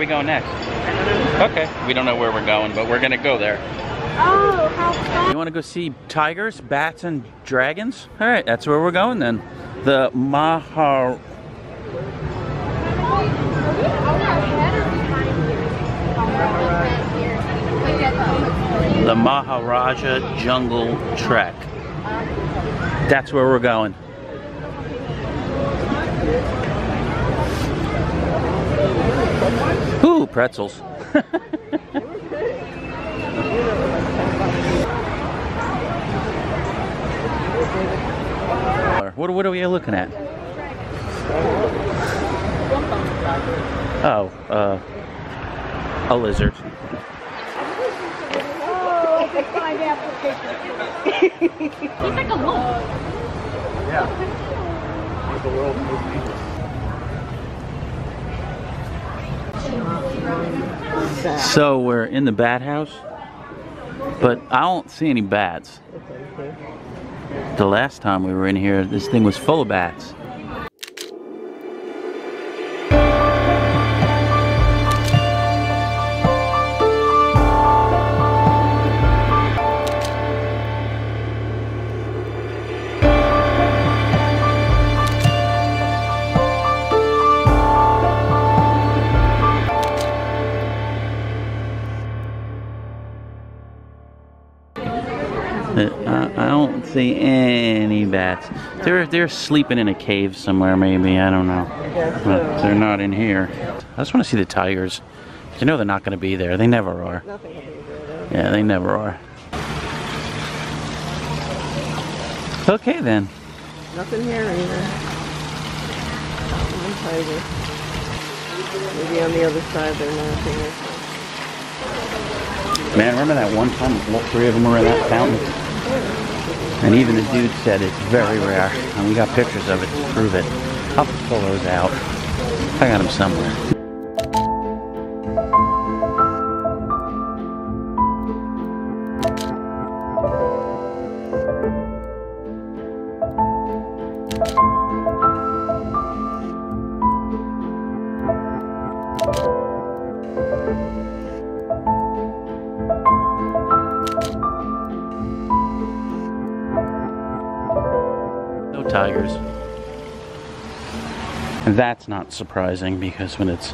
go next? Okay, we don't know where we're going, but we're gonna go there. Oh, how fun! You want to go see tigers, bats, and dragons? All right, that's where we're going then. The Maharajah Jungle Trek. That's where we're going. Ooh, pretzels. What are we looking at? Oh, a lizard. Oh, I could find application. He's like a wolf. Yeah. He's the world's most dangerous. So we're in the bat house, but I don't see any bats. The last time we were in here, this thing was full of bats. I don't see any bats. They're sleeping in a cave somewhere, maybe. I don't know. But they're not in here. I just want to see the tigers. You know they're not going to be there. They never are. Nothing will be there. Yeah, they never are. Okay then. Nothing here either. One tiger. Maybe on the other side they're nothing. Man, remember that one time all three of them were in that fountain? And even the dude said it's very rare. And we got pictures of it to prove it. I'll pull those out. I got them somewhere. Tigers. And that's not surprising because when it's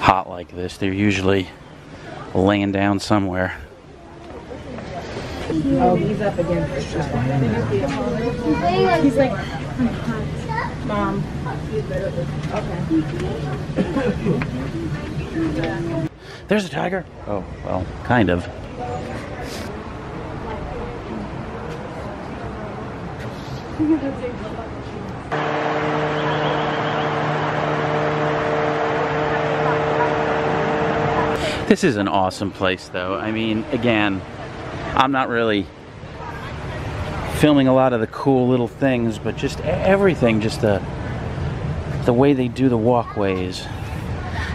hot like this, they're usually laying down somewhere. Oh, he's up against the side. He's like, Mom. Okay. There's a tiger. Oh, well, kind of. This is an awesome place though. I mean, again, I'm not really filming a lot of the cool little things, but just everything, just the way they do the walkways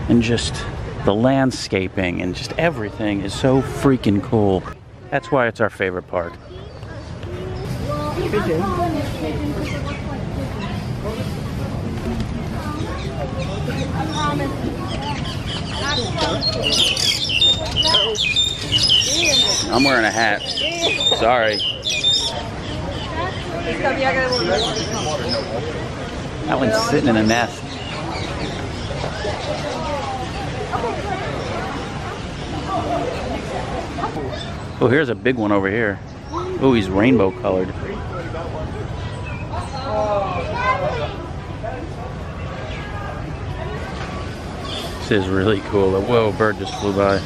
and just the landscaping and just everything is so freaking cool. That's why it's our favorite park. Pigeon. I'm wearing a hat. Sorry. That one's sitting in a nest. Oh, here's a big one over here. Oh, he's rainbow colored. This is really cool. Whoa, a bird just flew by.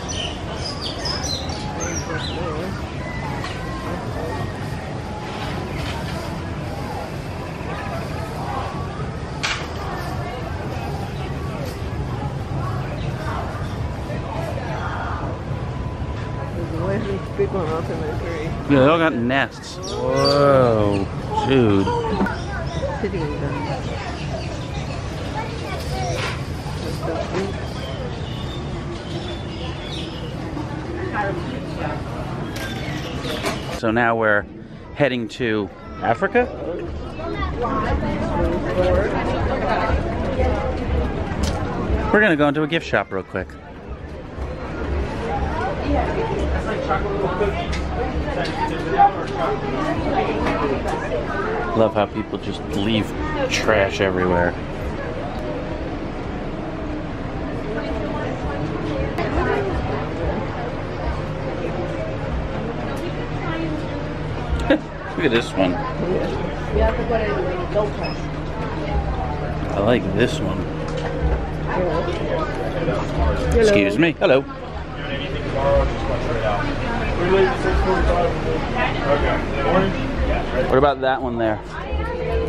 Big one up in the tree. Yeah, they all got nests. Whoa, dude. Sitting down. So now we're heading to Africa? We're gonna go into a gift shop real quick. Love how people just leave trash everywhere. Look at this one. I like this one. Excuse me. Hello. What about that one there?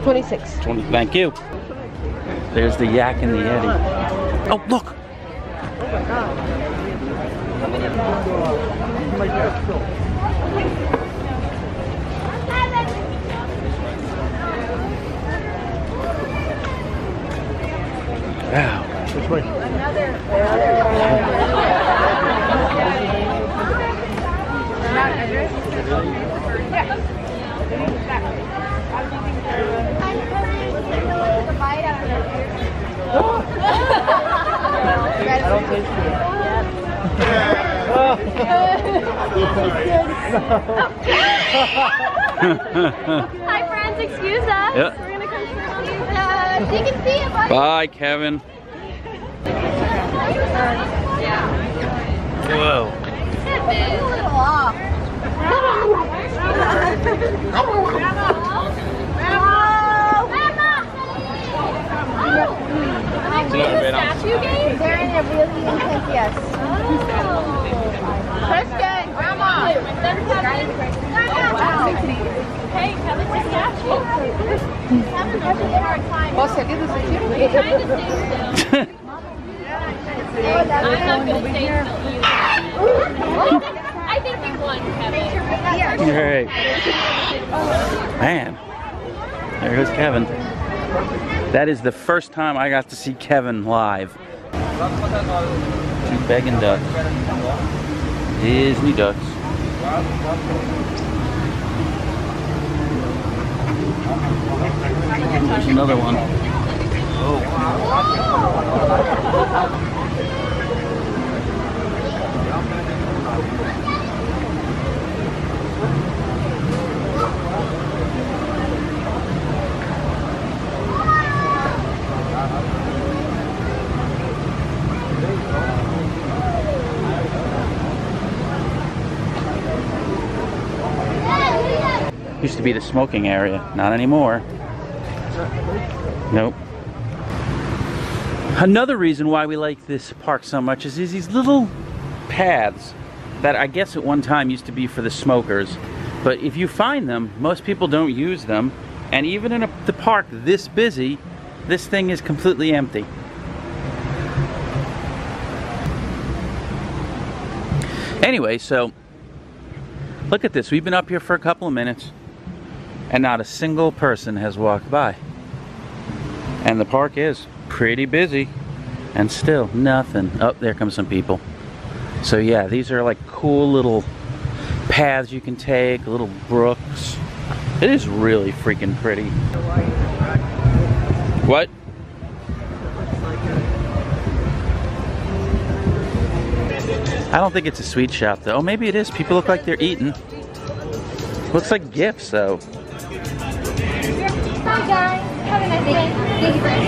26. 20. Thank you. There's the yak and the Yeti. Oh, look. Oh my God. Wow. Which way? I don't taste Hi friends, excuse us. Yep. We're gonna come through. You can see it, buddy. Bye, Kevin. Whoa. It's a little off. Statue game? They're in a really intense, yes. Kristen, Grandma. Wow. Hey, Kevin's a statue. Kevin's having a hard time. You're trying to stay still. I'm not going to stay still either. I think you won, Kevin. Great. Man. There goes Kevin. That is the first time I got to see Kevin live. Two begging ducks. Disney ducks. There's another one. Used to be the smoking area, not anymore. Nope. Another reason why we like this park so much is these little paths that I guess at one time used to be for the smokers. But if you find them, most people don't use them. And even in the park this busy, this thing is completely empty. Anyway, so look at this. We've been up here for a couple of minutes and not a single person has walked by. And the park is pretty busy and still nothing. Oh, there comes some people. So yeah, these are like cool little paths you can take, little brooks. It is really freaking pretty. What? I don't think it's a sweet shop though. Oh, maybe it is. People look like they're eating. Looks like gifts though. Bye guys. Have a nice day. Thank you very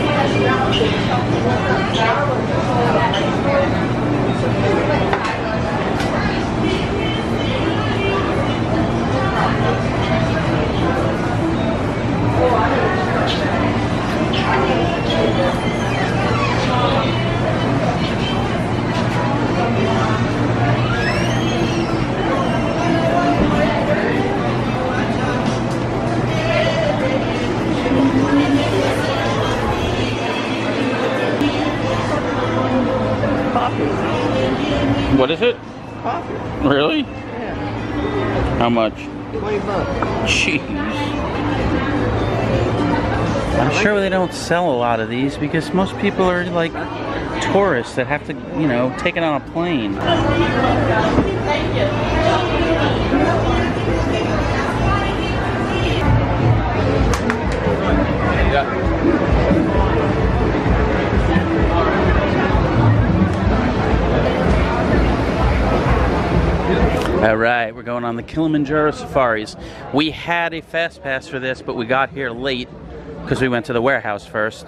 What is it? Coffee. Really? Yeah. How much? 20 bucks. Jeez. I'm sure they don't sell a lot of these because most people are like tourists that have to, you know, take it on a plane. Thank you. All right, we're going on the Kilimanjaro safaris. We had a fast pass for this, but we got here late because we went to the warehouse first,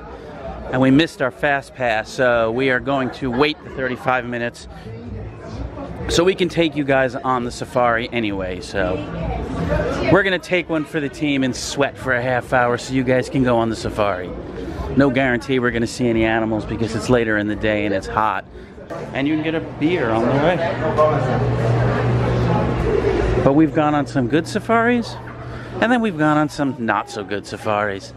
and we missed our fast pass. So we are going to wait the 35 minutes so we can take you guys on the safari anyway. So we're gonna take one for the team and sweat for a half hour so you guys can go on the safari. No guarantee we're gonna see any animals because it's later in the day and it's hot. And you can get a beer on the way. But we've gone on some good safaris, and then we've gone on some not so good safaris.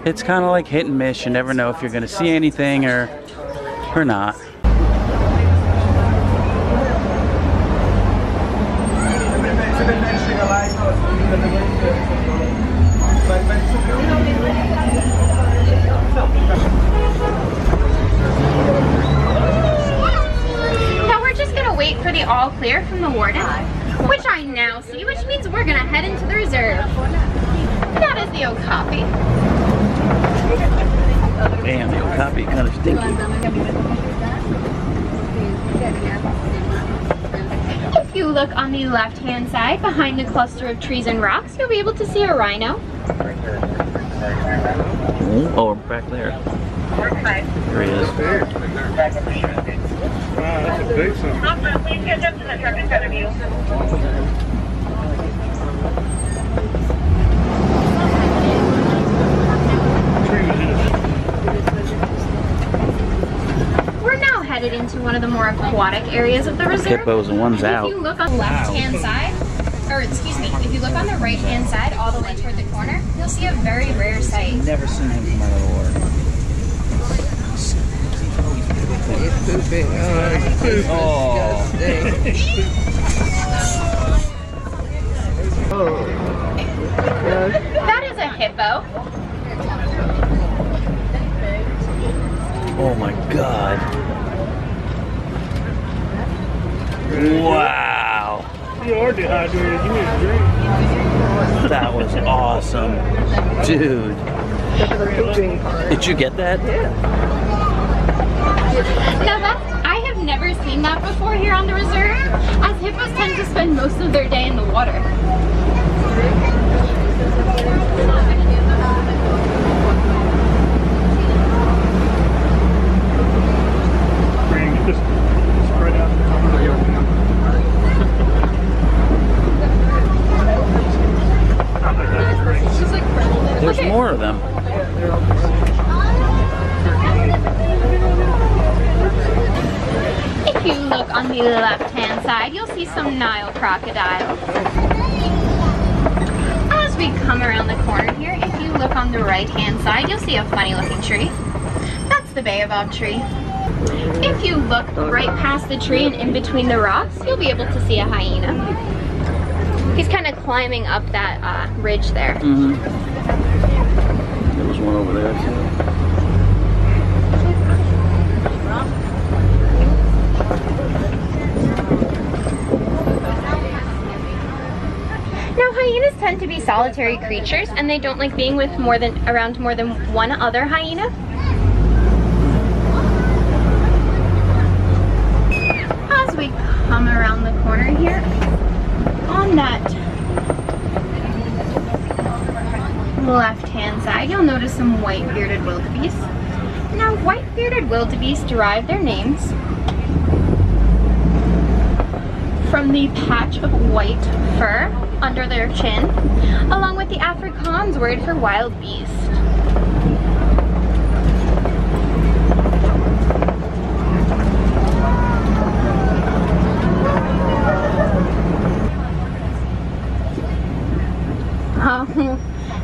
It's kind of like hit and miss. You never know if you're gonna see anything or not. Wait for the all clear from the warden, which I now see, which means we're gonna head into the reserve. That is the Okapi. Damn, the Okapi kind of stinky. If you look on the left hand side behind the cluster of trees and rocks, you'll be able to see a rhino. Oh, back there. There he is. Wow, that's a big one. Please catch up to the truck in front of you. We're now headed into one of the more aquatic areas of the reserve. Hippos and one's out. If you look on the left hand side, or excuse me, if you look on the right hand side all the way toward the corner, you'll see a very rare sight. Never seen him come out of the water. It's pooping. Oh, disgusting. That is a hippo. Oh my god. Wow. You are dehydrated. You need a drink. That was awesome. Dude. Did you get that? Yeah. Now I have never seen that before here on the reserve, as hippos tend to spend most of their day in the water. Brandon, get this spread out. There's more of them. If you look on the left-hand side, you'll see some Nile crocodiles. As we come around the corner here, if you look on the right-hand side, you'll see a funny-looking tree. That's the baobab tree. If you look right past the tree and in between the rocks, you'll be able to see a hyena. He's kind of climbing up that ridge there. Mm-hmm. There was one over there too. Now, hyenas tend to be solitary creatures, and they don't like being with around more than one other hyena. As we come around the corner here, on that left-hand side, you'll notice some white-bearded wildebeest. Now, white-bearded wildebeest derive their names from the patch of white fur under their chin, along with the Afrikaans word for wild beast.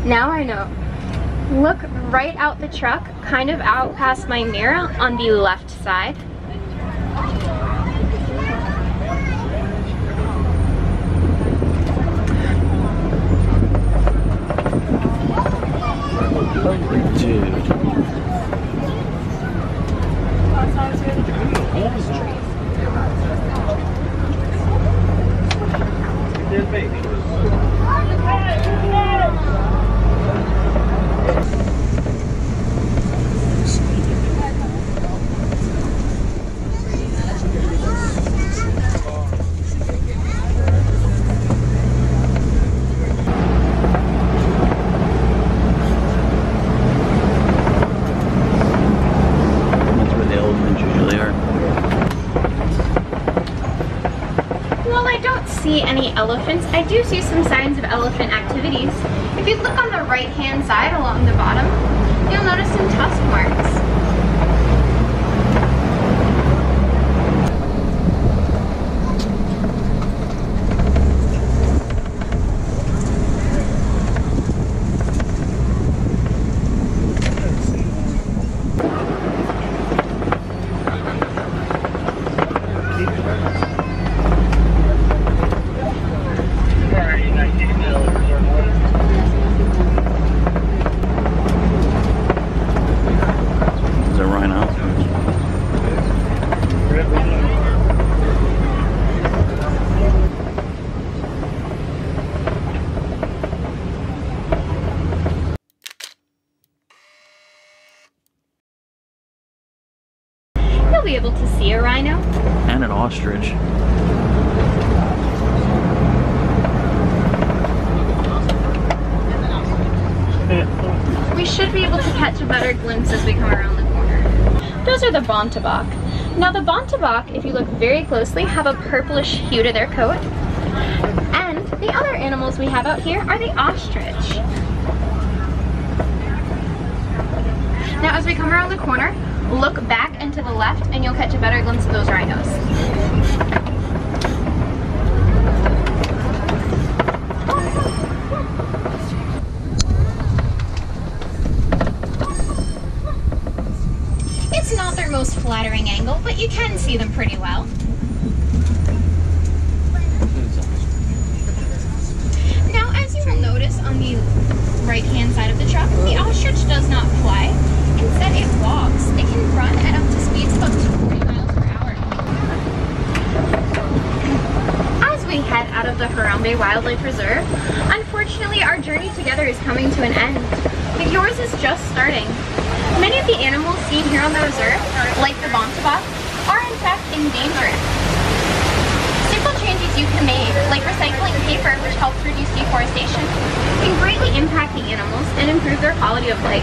Now I know. Look right out the truck, kind of out past my mirror on the left side. Dude. see any elephants. I do see some signs of elephant activities. If you look on the right-hand side along the bottom, you'll notice some tusk marks. You'll be able to see a rhino. And an ostrich. We should be able to catch a better glimpse as we come around the corner. Those are the bontebok. Now the bontebok, if you look very closely, have a purplish hue to their coat. And the other animals we have out here are the ostrich. Now as we come around the corner, look back and to the left and you'll catch a better glimpse of those rhinos. It's not their most flattering angle, but you can see them pretty well. Now as you will notice on the right-hand side of the truck, the ostrich does not fly. Instead, it walks. It can run at up to speeds of up to 40 miles per hour. As we head out of the Harambe Wildlife Reserve, unfortunately our journey together is coming to an end, but yours is just starting. Many of the animals seen here on the reserve, like the bontebok, are in fact endangered. Simple changes you can make, like recycling paper, which helps reduce deforestation, can greatly impact the animals and improve their quality of life.